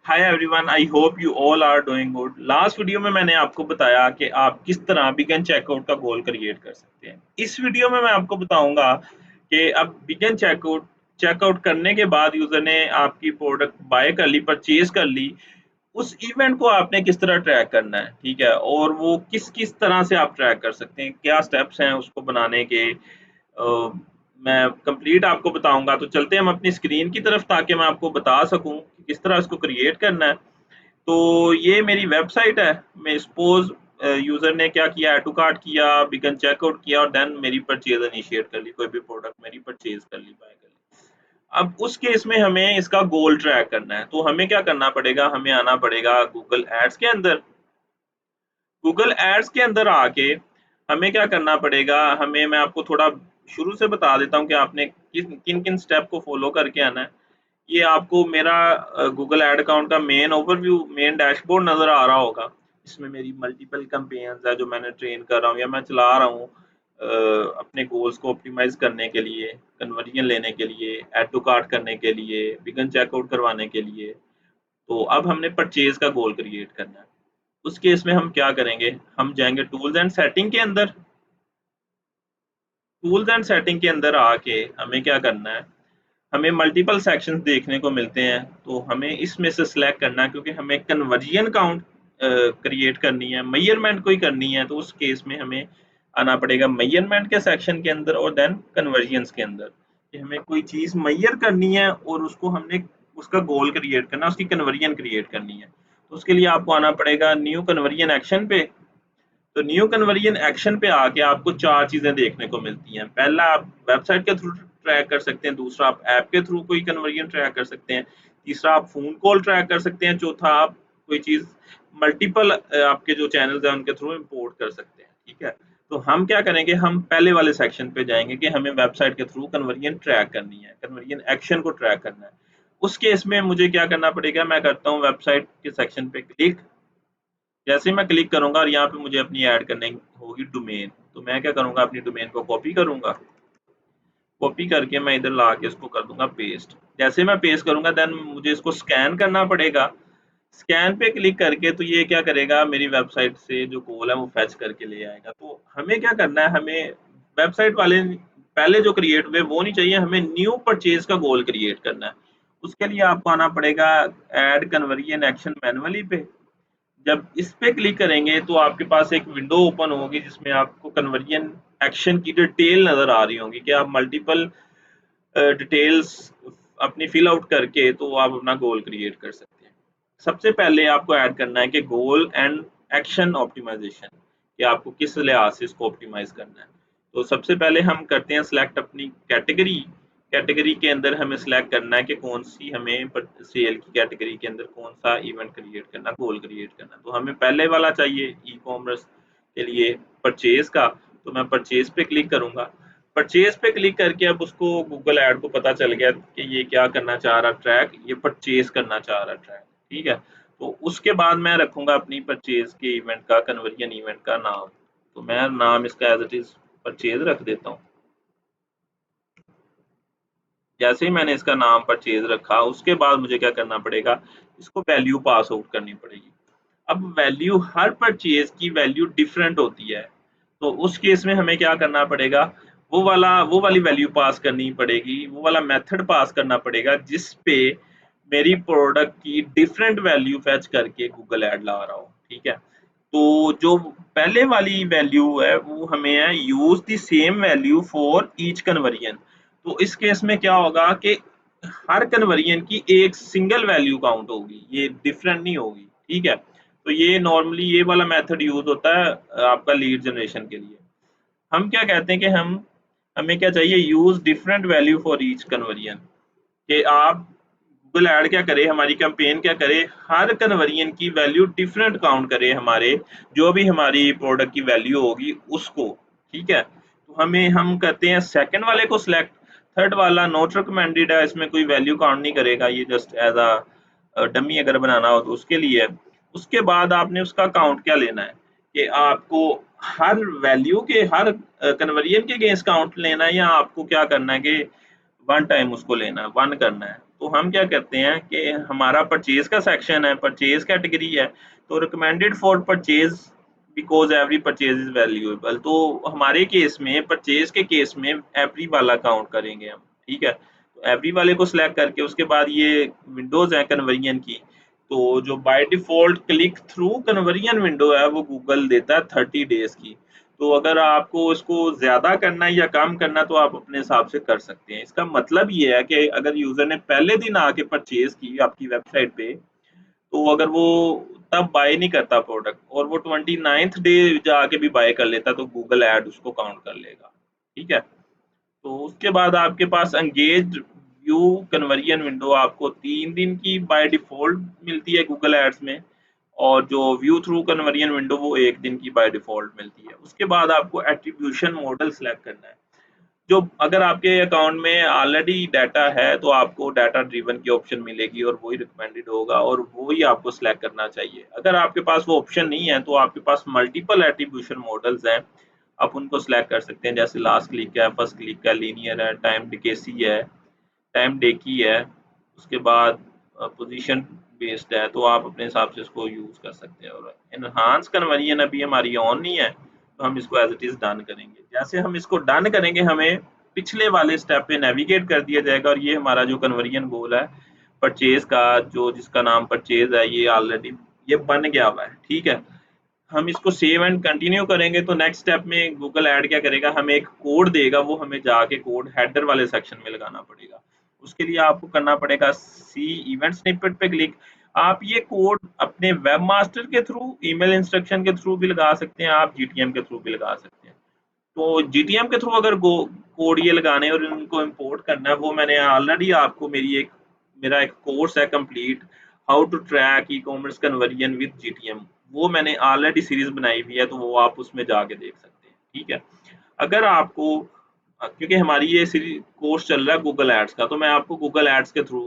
Hi everyone, I hope you all are doing good. Last video में मैंने आपको बताया कि आप किस तरह बिगन चेकआउट का गोल क्रिएट कर सकते हैं। इस वीडियो में मैं आपको बताऊंगा कि अब बिगन चेकआउट चेकआउट करने के बाद यूजर ने आपकी प्रोडक्ट बाय कर ली, परचेज कर ली, उस इवेंट को आपने किस तरह ट्रैक करना है, ठीक है, और वो किस किस तरह से आप ट्रैक कर सकते हैं, क्या स्टेप्स हैं उसको बनाने के। मैं कंप्लीट आपको बताऊंगा। तो चलते हैं हम अपनी स्क्रीन की तरफ ताकि मैं आपको बता सकूं कि किस तरह इसको क्रिएट करना है। तो ये मेरी वेबसाइट है। मैं सपोज यूजर ने क्या किया, ऐड टू कार्ट किया, बिगन चेकआउट किया और देन मेरी परचेज इनिशिएट कर ली, कोई भी प्रोडक्ट मेरी परचेज कर ली, बाय कर ली। अब उस केस में हमें इसका गोल ट्रैक करना है, तो हमें क्या करना पड़ेगा, हमें आना पड़ेगा गूगल एड्स के अंदर। गूगल एड्स के अंदर आके हमें क्या करना पड़ेगा, हमें मैं आपको थोड़ा शुरू से बता देता हूँ कि आपने किन किन स्टेप को फॉलो करके आना है। ये आपको मेरा गूगल ऐड अकाउंट का मेन ओवरव्यू, मेन डैशबोर्ड नज़र आ रहा होगा। इसमें मेरी मल्टीपल कैंपेन्स है जो मैंने ट्रेन कर रहा हूँ या मैं चला रहा हूँ अपने गोल्स को ऑप्टिमाइज़ करने के लिए, कन्वर्जन लेने के लिए, ऐड टू कार्ट करने के लिए, बिगन चेकआउट करवाने के लिए। तो अब हमने परचेज़ का गोल क्रिएट करना है। उस केस में हम क्या करेंगे, हम जाएँगे टूल्स एंड सेटिंग के अंदर। टूल्स एंड सेटिंग के अंदर आके हमें क्या करना है, हमें मल्टीपल सेक्शंस देखने को मिलते हैं, तो हमें इसमें से सिलेक्ट करना है क्योंकि हमें कन्वर्जन काउंट क्रिएट करनी है, मेजरमेंट कोई करनी है। तो उस केस में हमें आना पड़ेगा मेजरमेंट के सेक्शन के अंदर और देन कन्वर्जन्स के अंदर, कि हमें कोई चीज़ मेजर करनी है और उसको हमने उसका गोल क्रिएट करना है, उसकी कन्वर्जन क्रिएट करनी है। तो उसके लिए आपको आना पड़ेगा न्यू कन्वर्जन एक्शन पे। तो न्यू कन्वर्जन एक्शन पे आके आपको 4 चीज़ें देखने को मिलती हैं। पहला, आप वेबसाइट के थ्रू ट्रैक कर सकते हैं, दूसरा आप ऐप के थ्रू कोई कन्वर्जन ट्रैक कर सकते हैं, तीसरा आप फ़ोन कॉल ट्रैक कर सकते हैं, चौथा आप कोई चीज़ मल्टीपल आपके जो चैनल्स हैं उनके थ्रू इम्पोर्ट कर सकते हैं, ठीक है। तो हम क्या करेंगे, हम पहले वाले सेक्शन पे जाएँगे कि हमें वेबसाइट के थ्रू कन्वर्जन ट्रैक करनी है, कन्वर्जन एक्शन को ट्रैक करना है। उस केस में मुझे क्या करना पड़ेगा, मैं करता हूँ वेबसाइट के सेक्शन पे क्लिक। जैसे ही मैं क्लिक करूँगा और यहाँ पे मुझे अपनी ऐड करनी होगी डोमेन, तो मैं क्या करूँगा, अपनी डोमेन को कॉपी करूँगा। कॉपी करके मैं इधर ला के इसको कर दूँगा पेस्ट। जैसे मैं पेस्ट करूँगा देन मुझे इसको स्कैन करना पड़ेगा। स्कैन पे क्लिक करके तो ये क्या करेगा, मेरी वेबसाइट से जो गोल है वो फेच करके ले आएगा। तो हमें क्या करना है, हमें वेबसाइट वाले पहले जो क्रिएट हुए वो नहीं चाहिए, हमें न्यू परचेज़ का गोल क्रिएट करना है। उसके लिए आपको आना पड़ेगा ऐड कन्वर्जन एक्शन मैनुअली पे। जब इस पे क्लिक करेंगे तो आपके पास एक विंडो ओपन होगी जिसमें आपको कन्वर्जन एक्शन की डिटेल नज़र आ रही होंगी कि आप मल्टीपल डिटेल्स अपनी फिल आउट करके तो आप अपना गोल क्रिएट कर सकते हैं। सबसे पहले आपको ऐड करना है कि गोल एंड एक्शन ऑप्टिमाइजेशन, कि आपको किस लिहाज से इसको ऑप्टिमाइज करना है। तो सबसे पहले हम करते हैं सिलेक्ट अपनी कैटेगरी। कैटेगरी के अंदर हमें सिलेक्ट करना है कि कौन सी हमें सेल की कैटेगरी के अंदर कौन सा इवेंट क्रिएट करना, गोल क्रिएट करना। तो हमें पहले वाला चाहिए ई कॉमर्स के लिए परचेज का, तो मैं परचेज पे क्लिक करूंगा। परचेज पे क्लिक करके अब उसको गूगल ऐड को पता चल गया कि ये क्या करना चाह रहा, ट्रैक ये परचेज करना चाह रहा ट्रैक, ठीक है। तो उसके बाद मैं रखूंगा अपनी परचेज के इवेंट का, कन्वर्जन इवेंट का नाम। तो मैं नाम इसका एज इट इज परचेज रख देता हूँ। जैसे ही मैंने इसका नाम परचेज रखा उसके बाद मुझे क्या करना पड़ेगा, इसको वैल्यू पास आउट करनी पड़ेगी। अब वैल्यू, हर परचेज की वैल्यू डिफरेंट होती है, तो उस केस में हमें क्या करना पड़ेगा, वो वाली वैल्यू पास करनी पड़ेगी, वो वाला मेथड पास करना पड़ेगा जिस पे मेरी प्रोडक्ट की डिफरेंट वैल्यू फेच करके गूगल ऐड ला रहा हो, ठीक है। तो जो पहले वाली वैल्यू है वो हमें है use the same value for each conversion. तो इस केस में क्या होगा कि हर कन्वर्जन की एक सिंगल वैल्यू काउंट होगी, ये डिफरेंट नहीं होगी, ठीक है। तो ये नॉर्मली ये वाला मेथड यूज होता है आपका लीड जनरेशन के लिए। हम क्या कहते हैं कि हमें क्या चाहिए, use different value for each conversion, कि आप गूगल ऐड क्या करे, हमारी कैंपेन क्या करे, हर कन्वर्जन की वैल्यू डिफरेंट काउंट करे, हमारे जो भी हमारी प्रोडक्ट की वैल्यू होगी उसको, ठीक है। तो हम करते हैं सेकंड वाले को सिलेक्ट। थर्ड वाला नॉट रिकमेंडेड है, इसमें कोई वैल्यू काउंट नहीं करेगा, ये जस्ट एज अ डमी अगर बनाना हो तो उसके लिए है। उसके बाद आपने उसका काउंट क्या लेना है, कि आपको हर वैल्यू के हर कन्वर्जन के अगेंस्ट काउंट लेना है, या आपको क्या करना है कि वन टाइम उसको लेना है, वन करना है। तो हम क्या करते हैं कि हमारा परचेज का सेक्शन है, परचेज कैटेगरी है, तो recommended for purchase because every purchase is valuable. तो हमारे केस में, परचेज के केस में एवरी वाला काउंट करेंगे हम, ठीक है। तो एवरी वाले को सिलेक्ट करके उसके बाद ये विंडोज है कन्वर्जन की, तो जो by default click through conversion window है वो गूगल देता है 30 डेज की। तो अगर आपको इसको ज़्यादा करना है या कम करना है तो आप अपने हिसाब से कर सकते हैं। इसका मतलब ये है कि अगर यूज़र ने पहले दिन आके परचेज़ की आपकी वेबसाइट पे, तो अगर वो तब बाय नहीं करता प्रोडक्ट और वो 29th डे जाके भी बाय कर लेता, तो गूगल ऐड उसको काउंट कर लेगा, ठीक है। तो उसके बाद आपके पास एंगेज व्यू कन्वर्जन विंडो आपको 3 दिन की बाय डिफॉल्ट मिलती है गूगल एड्स में, और जो व्यू थ्रू कन्वर्जन विंडो वो 1 दिन की बाय डिफॉल्ट मिलती है। उसके बाद आपको एट्रीब्यूशन मॉडल सेलेक्ट करना है। जो अगर आपके अकाउंट में ऑलरेडी डाटा है तो आपको डाटा ड्रिवन की ऑप्शन मिलेगी और वही रिकमेंडेड होगा और वो ही आपको सिलेक्ट करना चाहिए। अगर आपके पास वो ऑप्शन नहीं है तो आपके पास मल्टीपल एट्रीब्यूशन मॉडल्स हैं, आप उनको सिलेक्ट कर सकते हैं, जैसे लास्ट क्लिक है, फर्स्ट क्लिक है, लीनियर है, टाइम डिकेसी है, टाइम डेकी है, उसके बाद पोजीशन बेस्ड है। तो आप अपने हिसाब से इसको यूज़ कर सकते हैं। और एनहांस कन्वर्जन अभी हमारी ऑन नहीं है, तो हम इसको एज इट इज़ डन करेंगे। जैसे हम इसको डन करेंगे हमें पिछले वाले स्टेप पे नेविगेट कर दिया जाएगा और ये हमारा जो कन्वर्जन गोल है परचेज का, जो जिसका नाम परचेज है, ये ऑलरेडी ये बन गया हुआ है, ठीक है। हम इसको सेव एंड कंटिन्यू करेंगे तो नेक्स्ट स्टेप में गूगल ऐड क्या करेगा, हमें एक कोड देगा, वो हमें जाके कोड हेडर वाले सेक्शन में लगाना पड़ेगा। उसके लिए आपको करना पड़ेगा सी इवेंट स्निपेट पे क्लिक। आप ये कोड अपने वेब मास्टर के थ्रू, ईमेल इंस्ट्रक्शन के थ्रू भी लगा सकते हैं, आप जीटीएम के थ्रू भी लगा सकते हैं। तो जीटीएम के थ्रू अगर कोड ये लगाने और इनको इंपोर्ट करना है, वो मैंने ऑलरेडी आपको मेरा एक कोर्स है complete, how to track e commerce conversion with GTM, वो मैंने ऑलरेडी सीरीज बनाई हुई है, तो वो आप उसमें जाके देख सकते हैं, ठीक है। अगर आपको क्योंकि हमारी ये कोर्स चल रहा है गूगल एड्स का, तो मैं आपको गूगल एड्स के थ्रू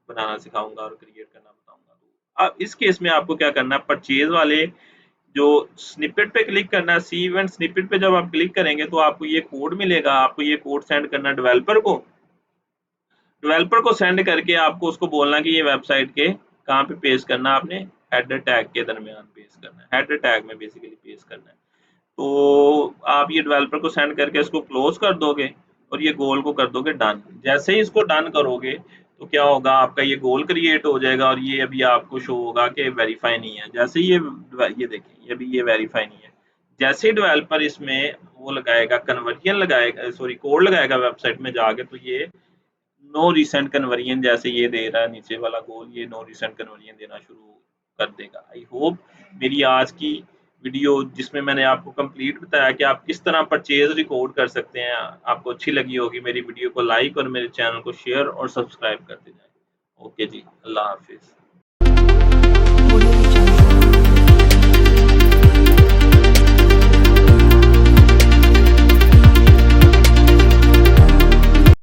बनाना सिखाऊंगा और क्रिएट करना बताऊंगा। तो अब इस केस में आपको क्या करना है, परचेज वाले जो स्निपेट पे क्लिक करना है, सी इवेंट स्निपेट पे जब आप क्लिक करेंगे तो आपको ये कोड मिलेगा, आपको ये कोड सेंड करना है डेवलपर को। डेवलपर को सेंड करके आपको उसको बोलना कि ये वेबसाइट के कहाँ पे पेस्ट करना है, आपने हेडर टैग के दरमियान पेस्ट करना है, हेडर टैग में बेसिकली पेस्ट करना है। तो आप ये डेवलपर को सेंड करके इसको क्लोज कर दोगे और ये गोल को कर दोगे डन। जैसे ही इसको डन करोगे तो क्या होगा, आपका ये गोल क्रिएट हो जाएगा और ये अभी आपको शो होगा कि वेरीफाई नहीं है। जैसे ही ये देखें, ये अभी ये वेरीफाई नहीं है। जैसे ही डेवलपर इसमें वो लगाएगा, कन्वर्जन लगाएगा, सॉरी कोड लगाएगा वेबसाइट में जाके, तो ये नो रिसेंट कन्वर्जन जैसे ये दे रहा है नीचे वाला गोल, ये नो रिसेंट कन्वर्जन देना शुरू कर देगा। आई होप मेरी आज की वीडियो जिसमें मैंने आपको कंप्लीट बताया कि आप किस तरह परचेज रिकॉर्ड कर सकते हैं, आपको अच्छी लगी होगी। मेरी वीडियो को लाइक और मेरे चैनल को शेयर और सब्सक्राइब करते जाएं। ओके जी, अल्लाह हाफिज।